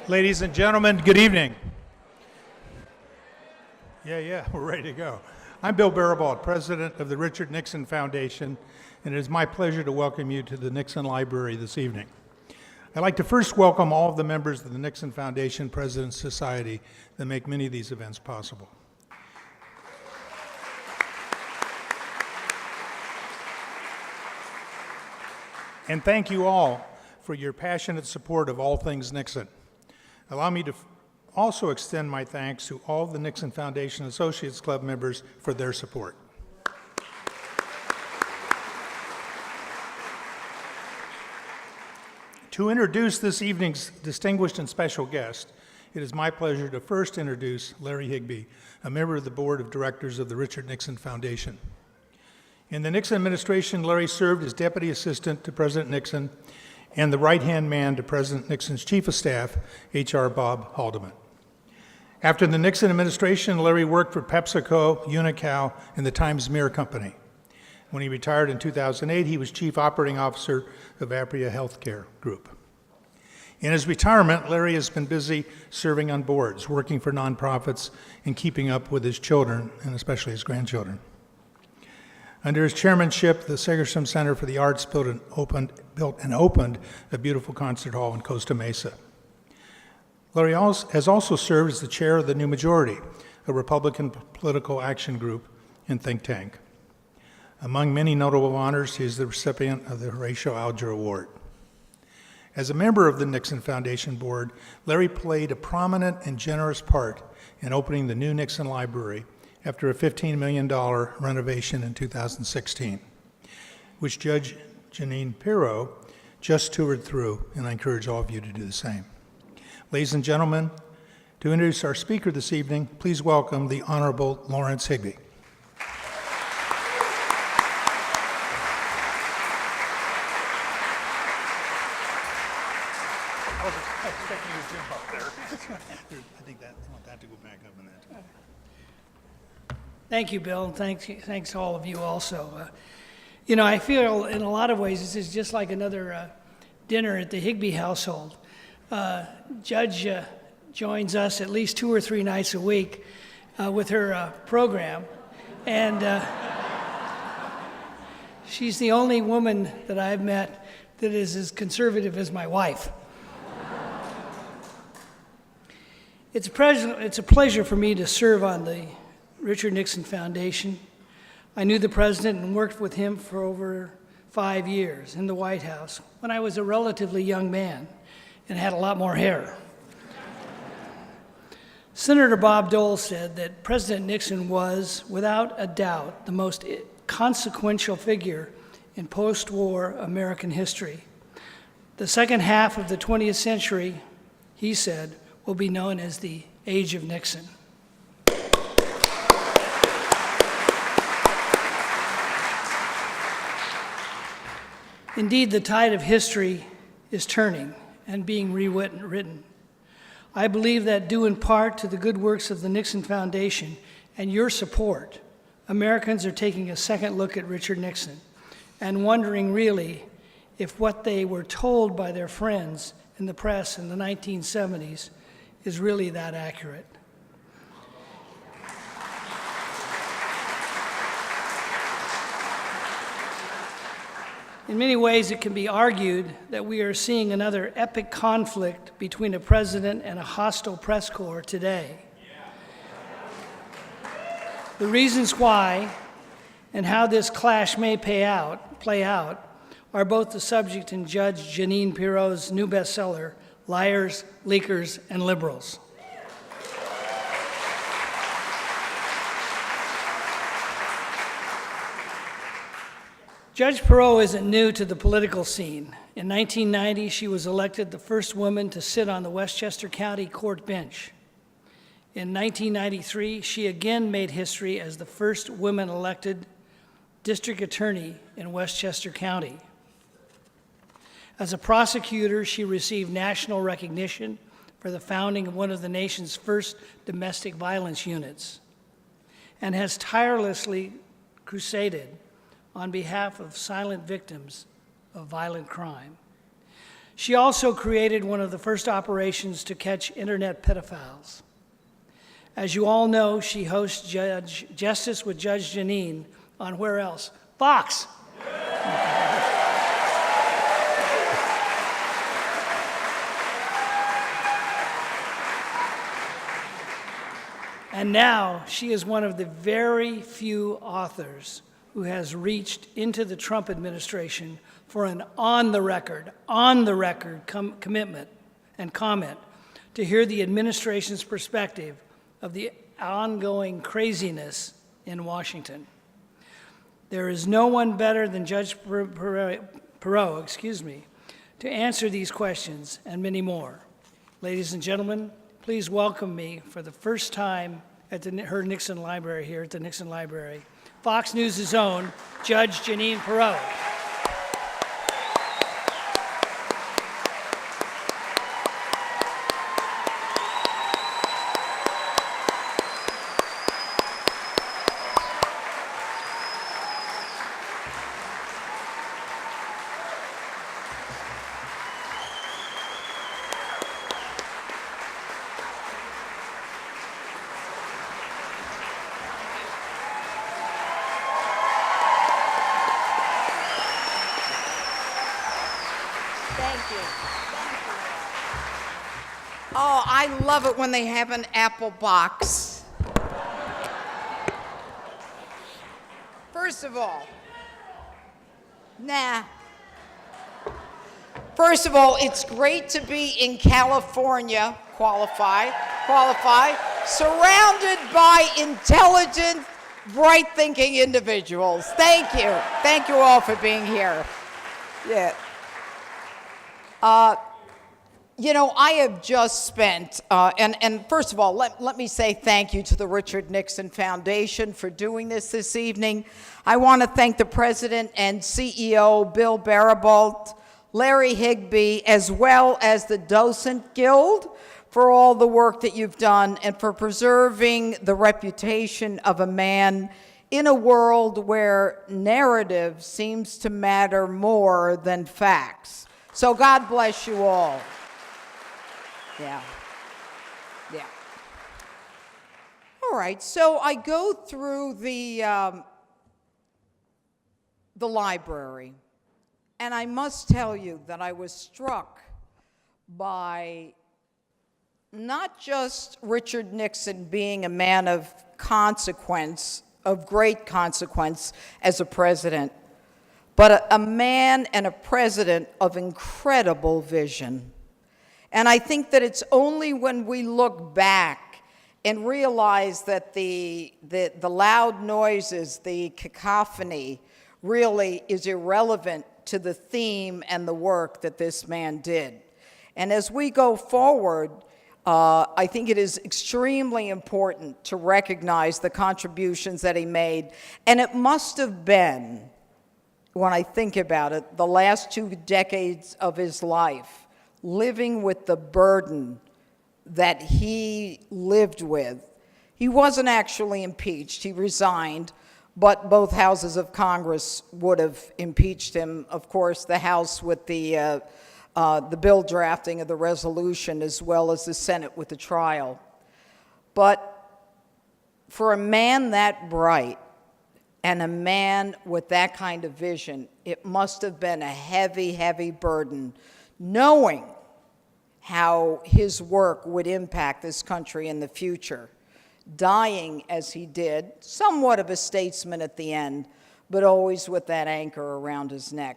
Ladies and gentlemen, good evening. Yeah, we're ready to go. I'm Bill Barabalt, president of the Richard Nixon Foundation, and it is my pleasure to welcome you to the Nixon Library this evening. I'd like to first welcome all of the members of the Nixon Foundation President's Society that make many of these events possible. And thank you all for your passionate support of all things Nixon. Allow me to also extend my thanks to all the Nixon Foundation Associates Club members for their support. To introduce this evening's distinguished and special guest, it is my pleasure to first introduce Larry Higby, a member of the Board of Directors of the Richard Nixon Foundation. In the Nixon administration, Larry served as Deputy Assistant to President Nixon and the right-hand man to President Nixon's Chief of Staff, H.R. Bob Haldeman. After the Nixon administration, Larry worked for PepsiCo, Unicow, and the Times-Mirror Company. When he retired in 2008, he was Chief Operating Officer of Apria Healthcare Group. In his retirement, Larry has been busy serving on boards, working for nonprofits, and keeping up with his children, and especially his grandchildren. Under his chairmanship, the Segerstrom Center for the Arts built and opened a beautiful concert hall in Costa Mesa. Larry has also served as the chair of the New Majority, a Republican political action group and think tank. Among many notable honors, he is the recipient of the Horatio Alger Award. As a member of the Nixon Foundation Board, Larry played a prominent and generous part in opening the new Nixon Library after a $15 million renovation in 2016, which Judge Jeanine Pirro just toured through, and I encourage all of you to do the same. Ladies and gentlemen, to introduce our speaker this evening, please welcome the Honorable Lawrence Higby. Thank you, Bill, and thanks to all of you also. I feel in a lot of ways this is just like another dinner at the Higby household. Judge joins us at least 2 or 3 nights a week with her program, and she's the only woman that I've met that is as conservative as my wife. It's a pleasure for me to serve on the Richard Nixon Foundation. I knew the president and worked with him for over 5 years in the White House when I was a relatively young man and had a lot more hair. Senator Bob Dole said that President Nixon was, without a doubt, the most consequential figure in post-war American history. The second half of the 20th century, he said, will be known as the Age of Nixon. Indeed, the tide of history is turning and being rewritten. I believe that due in part to the good works of the Nixon Foundation and your support, Americans are taking a second look at Richard Nixon and wondering really if what they were told by their friends in the press in the 1970s is really that accurate. In many ways, it can be argued that we are seeing another epic conflict between a president and a hostile press corps today. The reasons why and how this clash may play out are both the subject in Judge Jeanine Pirro's new bestseller, Liars, Leakers, and Liberals. Judge Pirro isn't new to the political scene. In 1990, she was elected the first woman to sit on the Westchester County Court bench. In 1993, she again made history as the first woman elected district attorney in Westchester County. As a prosecutor, she received national recognition for the founding of one of the nation's first domestic violence units and has tirelessly crusaded on behalf of silent victims of violent crime. She also created one of the first operations to catch internet pedophiles. As you all know, she hosts Justice with Judge Jeanine on where else? Fox. And now she is one of the very few authors who has reached into the Trump administration for an on-the-record commitment and comment to hear the administration's perspective of the ongoing craziness in Washington. There is no one better than Judge Pirro, to answer these questions and many more. Ladies and gentlemen, please welcome me for the first time at her Nixon Library here at the Nixon Library, Fox News' own Judge Jeanine Pirro. Oh, I love it when they have an apple box. First of all, it's great to be in California, qualify, surrounded by intelligent, bright-thinking individuals. Thank you. Thank you all for being here. Yeah. You know, I have just spent, and first of all, let me say thank you to the Richard Nixon Foundation for doing this evening. I want to thank the President and CEO, Bill Barabolt, Larry Higbee, as well as the Docent Guild for all the work that you've done and for preserving the reputation of a man in a world where narrative seems to matter more than facts. So God bless you all. Yeah. All right, so I go through the library, and I must tell you that I was struck by not just Richard Nixon being a man of consequence, of great consequence as a president, but a man and a president of incredible vision. And I think that it's only when we look back and realize that the loud noises, the cacophony, really is irrelevant to the theme and the work that this man did. And as we go forward, I think it is extremely important to recognize the contributions that he made. And it must have been, when I think about it, the last 2 decades of his life, living with the burden that he lived with. He wasn't actually impeached. He resigned, but both houses of Congress would have impeached him. Of course, the House with the bill drafting of the resolution, as well as the Senate with the trial. But for a man that bright and a man with that kind of vision, it must have been a heavy, heavy burden, knowing how his work would impact this country in the future, dying as he did, somewhat of a statesman at the end, but always with that anchor around his neck.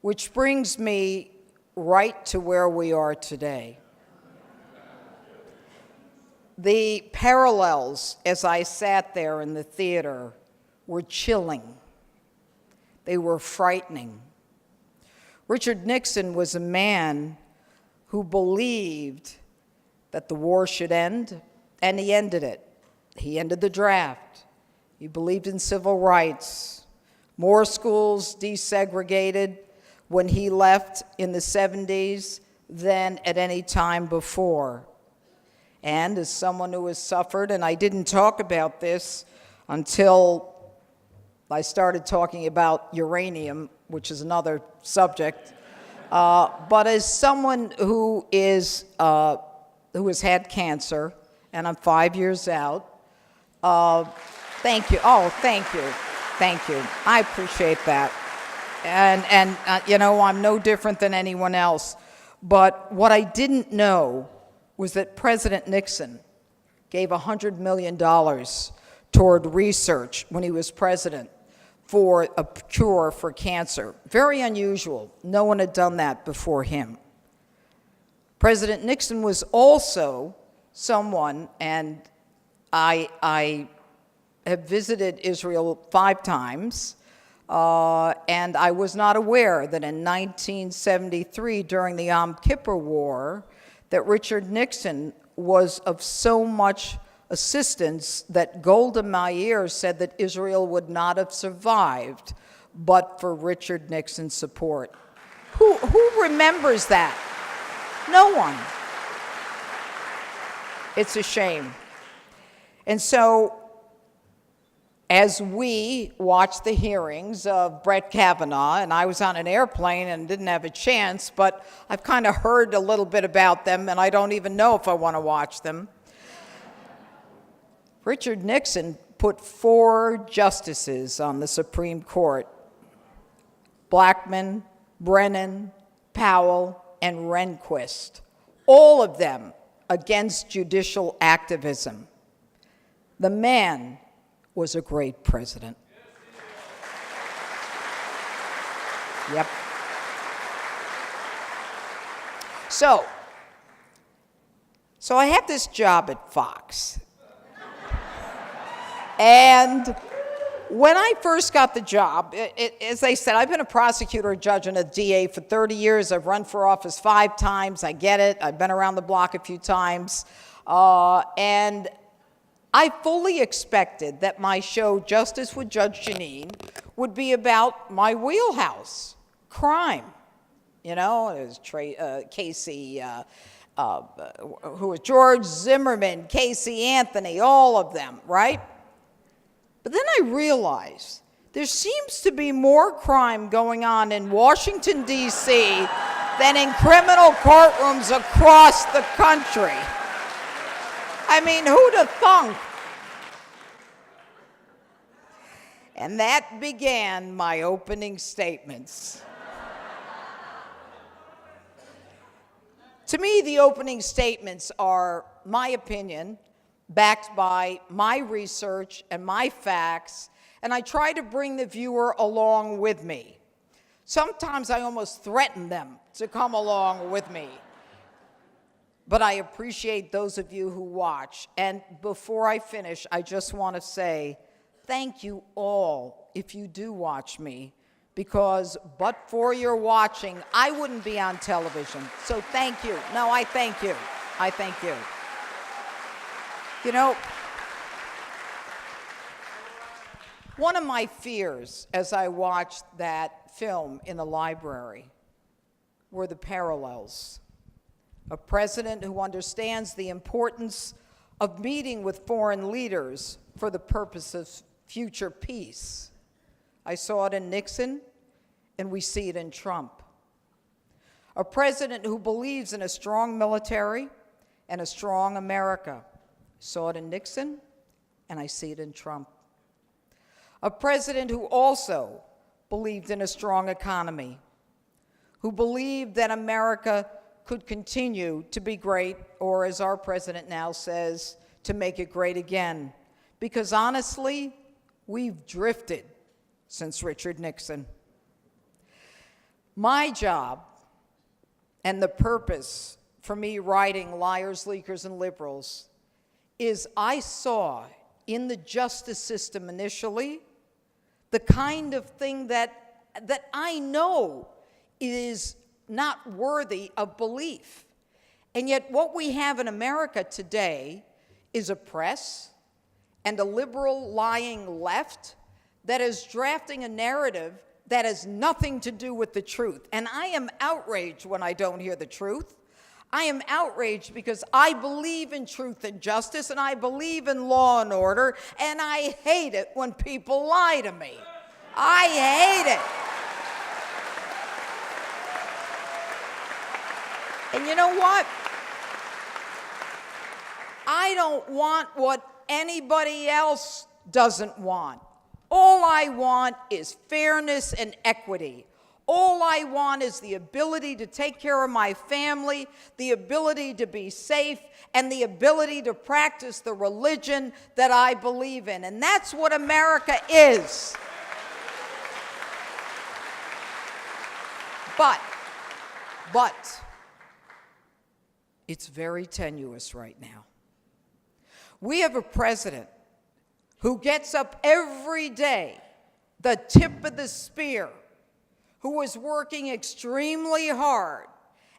Which brings me right to where we are today. The parallels, as I sat there in the theater, were chilling. They were frightening. Richard Nixon was a man who believed that the war should end, and he ended it. He ended the draft. He believed in civil rights. More schools desegregated when he left in the 70s than at any time before. And as someone who has suffered, and I didn't talk about this until I started talking about uranium, which is another subject, But as someone who has had cancer, and I'm 5 years out, thank you. Oh, thank you. Thank you. I appreciate that. And I'm no different than anyone else. But what I didn't know was that President Nixon gave $100 million toward research when he was president for a cure for cancer. Very unusual. No one had done that before him. President Nixon was also someone, and I have visited Israel 5 times, and I was not aware that in 1973, during the Yom Kippur War, that Richard Nixon was of so much assistance that Golda Meir said that Israel would not have survived but for Richard Nixon's support. Who remembers that? No one. It's a shame. And so, as we watched the hearings of Brett Kavanaugh, and I was on an airplane and didn't have a chance, but I've kind of heard a little bit about them, and I don't even know if I want to watch them. Richard Nixon put 4 justices on the Supreme Court: Blackmun, Brennan, Powell, and Rehnquist, all of them against judicial activism. The man was a great president. Yep. So I have this job at Fox. And when I first got the job, as I said, I've been a prosecutor, a judge, and a DA for 30 years. I've run for office 5 times. I get it. I've been around the block a few times. And I fully expected that my show, Justice with Judge Jeanine, would be about my wheelhouse, crime. There's Casey, who was George Zimmerman, Casey Anthony, all of them, right? But then I realized there seems to be more crime going on in Washington, D.C. than in criminal courtrooms across the country. I mean, who'd have thunk? And that began my opening statements. To me, the opening statements are my opinion, backed by my research and my facts, and I try to bring the viewer along with me. Sometimes I almost threaten them to come along with me. But I appreciate those of you who watch. And before I finish, I just want to say thank you all if you do watch me, because but for your watching, I wouldn't be on television. So thank you. No, I thank you. I thank you. One of my fears as I watched that film in the library were the parallels. A president who understands the importance of meeting with foreign leaders for the purpose of future peace. I saw it in Nixon, and we see it in Trump. A president who believes in a strong military and a strong America. Saw it in Nixon, and I see it in Trump. A president who also believed in a strong economy, who believed that America could continue to be great, or as our president now says, to make it great again. Because honestly, we've drifted since Richard Nixon. My job and the purpose for me writing Liars, Leakers, and Liberals is I saw in the justice system initially the kind of thing that I know is not worthy of belief. And yet what we have in America today is a press and a liberal lying left that is drafting a narrative that has nothing to do with the truth. And I am outraged when I don't hear the truth. I am outraged because I believe in truth and justice, and I believe in law and order, and I hate it when people lie to me. I hate it. And you know what? I don't want what anybody else doesn't want. All I want is fairness and equity. All I want is the ability to take care of my family, the ability to be safe, and the ability to practice the religion that I believe in. And that's what America is. But it's very tenuous right now. We have a president who gets up every day, the tip of the spear, who is working extremely hard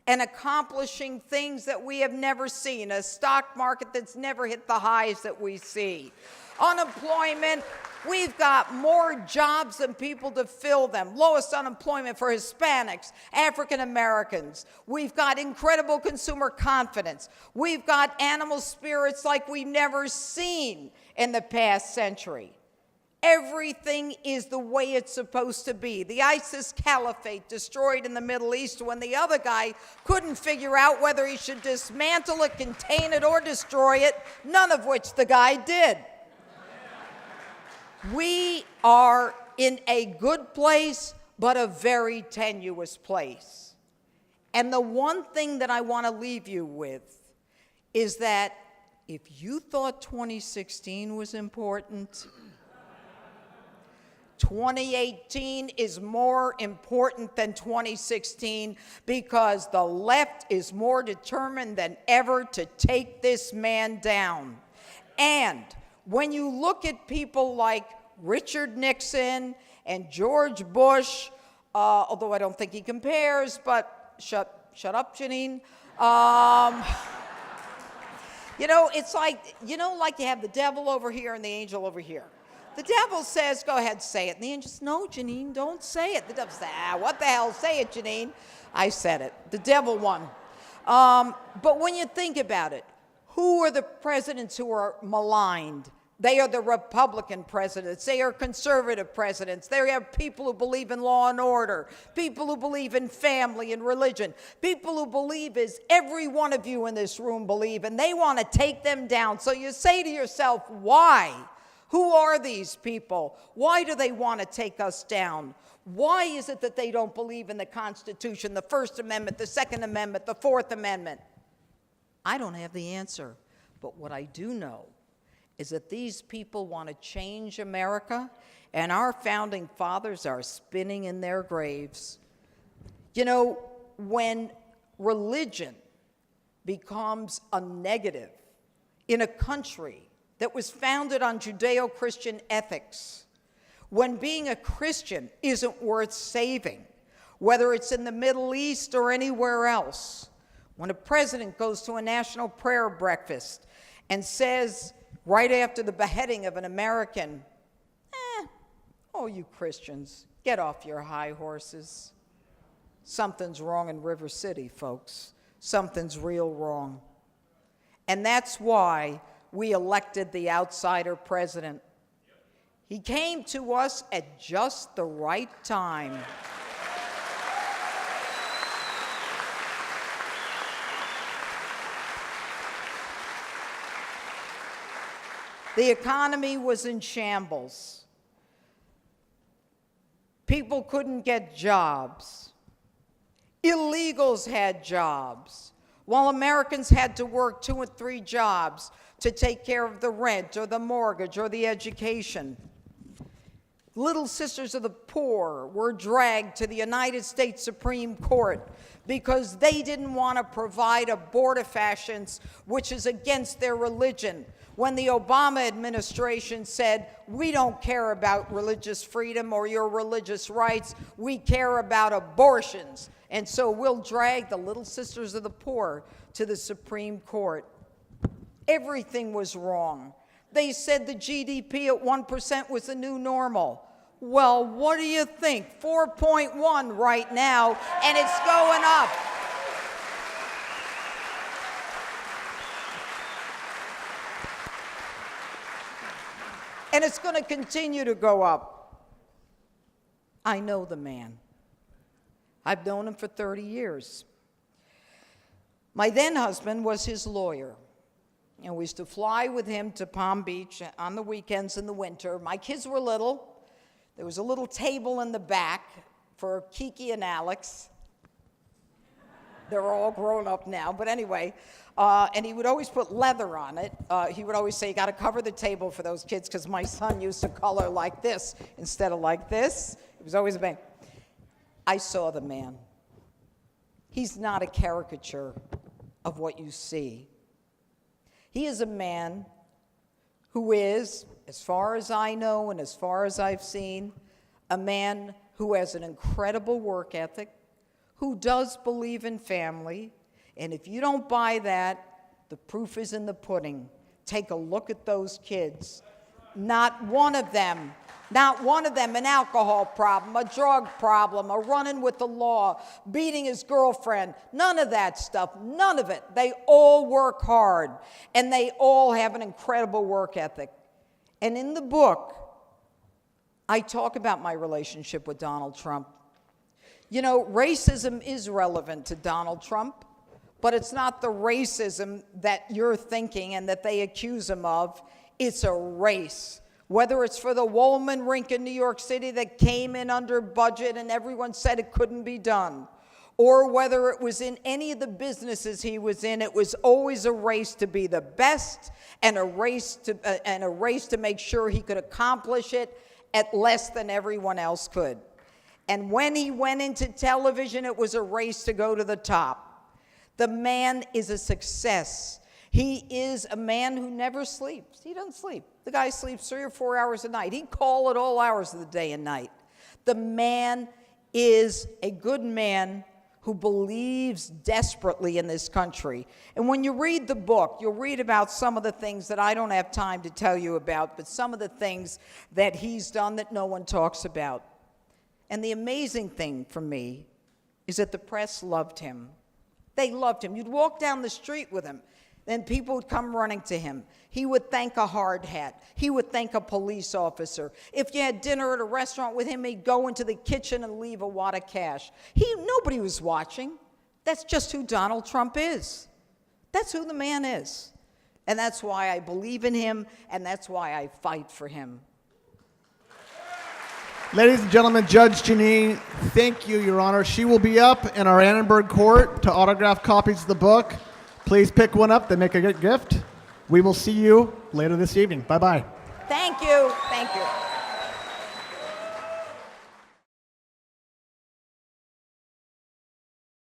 and accomplishing things that we have never seen, a stock market that's never hit the highs that we see. Unemployment, we've got more jobs than people to fill them. Lowest unemployment for Hispanics, African Americans. We've got incredible consumer confidence. We've got animal spirits like we've never seen in the past century. Everything is the way it's supposed to be. The ISIS caliphate destroyed in the Middle East when the other guy couldn't figure out whether he should dismantle it, contain it, or destroy it, none of which the guy did. We are in a good place, but a very tenuous place. And the one thing that I want to leave you with is that if you thought 2016 was important, 2018 is more important than 2016 because the left is more determined than ever to take this man down. And when you look at people like Richard Nixon and George Bush, although I don't think he compares, but shut up, Jeanine. You know, it's like, like you have the devil over here and the angel over here. The devil says, go ahead, say it. And the angel says, no, Jeanine, don't say it. The devil says, what the hell, say it, Jeanine. I said it. The devil won. But when you think about it, who are the presidents who are maligned? They are the Republican presidents. They are conservative presidents. They are people who believe in law and order, people who believe in family and religion, people who believe as every one of you in this room believe, and they want to take them down. So you say to yourself, why? Who are these people? Why do they want to take us down? Why is it that they don't believe in the Constitution, the First Amendment, the Second Amendment, the Fourth Amendment? I don't have the answer. But what I do know is that these people want to change America, and our founding fathers are spinning in their graves. You know, when religion becomes a negative in a country that was founded on Judeo-Christian ethics, when being a Christian isn't worth saving, whether it's in the Middle East or anywhere else, when a president goes to a national prayer breakfast and says, right after the beheading of an American, oh, you Christians, get off your high horses. Something's wrong in River City, folks. Something's real wrong. And that's why we elected the outsider president. He came to us at just the right time. The economy was in shambles. People couldn't get jobs. Illegals had jobs, while Americans had to work 2 and 3 jobs to take care of the rent or the mortgage or the education. Little Sisters of the Poor were dragged to the United States Supreme Court because they didn't want to provide abortifacients, which is against their religion. When the Obama administration said, we don't care about religious freedom or your religious rights, we care about abortions. And so we'll drag the Little Sisters of the Poor to the Supreme Court. Everything was wrong. They said the GDP at 1% was the new normal. Well, what do you think? 4.1 right now, and it's going up. And it's going to continue to go up. I know the man. I've known him for 30 years. My then husband was his lawyer. And we used to fly with him to Palm Beach on the weekends in the winter. My kids were little. There was a little table in the back for Kiki and Alex. They're all grown up now, but anyway. And he would always put leather on it. He would always say, you got to cover the table for those kids, because my son used to color like this instead of like this. It was always a bang. I saw the man. He's not a caricature of what you see. He is a man who is, as far as I know and as far as I've seen, a man who has an incredible work ethic, who does believe in family. And if you don't buy that, the proof is in the pudding. Take a look at those kids. Not one of them an alcohol problem, a drug problem, a run-in with the law, beating his girlfriend, none of that stuff, none of it. They all work hard, and they all have an incredible work ethic. And in the book, I talk about my relationship with Donald Trump. You know, racism is relevant to Donald Trump, but it's not the racism that you're thinking and that they accuse him of. It's a race. Whether it's for the Woolman rink in New York City that came in under budget and everyone said it couldn't be done, or whether it was in any of the businesses he was in, it was always a race to be the best and a race to make sure he could accomplish it at less than everyone else could. And when he went into television, it was a race to go to the top. The man is a success. He is a man who never sleeps. He doesn't sleep. The guy sleeps 3 or 4 hours a night. He'd call at all hours of the day and night. The man is a good man who believes desperately in this country. And when you read the book, you'll read about some of the things that I don't have time to tell you about, but some of the things that he's done that no one talks about. And the amazing thing for me is that the press loved him. They loved him. You'd walk down the street with him, and people would come running to him. He would thank a hard hat. He would thank a police officer. If you had dinner at a restaurant with him, he'd go into the kitchen and leave a wad of cash. Nobody was watching. That's just who Donald Trump is. That's who the man is. And that's why I believe in him, and that's why I fight for him. Ladies and gentlemen, Judge Jeanine, thank you, Your Honor. She will be up in our Annenberg court to autograph copies of the book. Please pick one up. They make a good gift. We will see you later this evening. Bye-bye. Thank you. Thank you.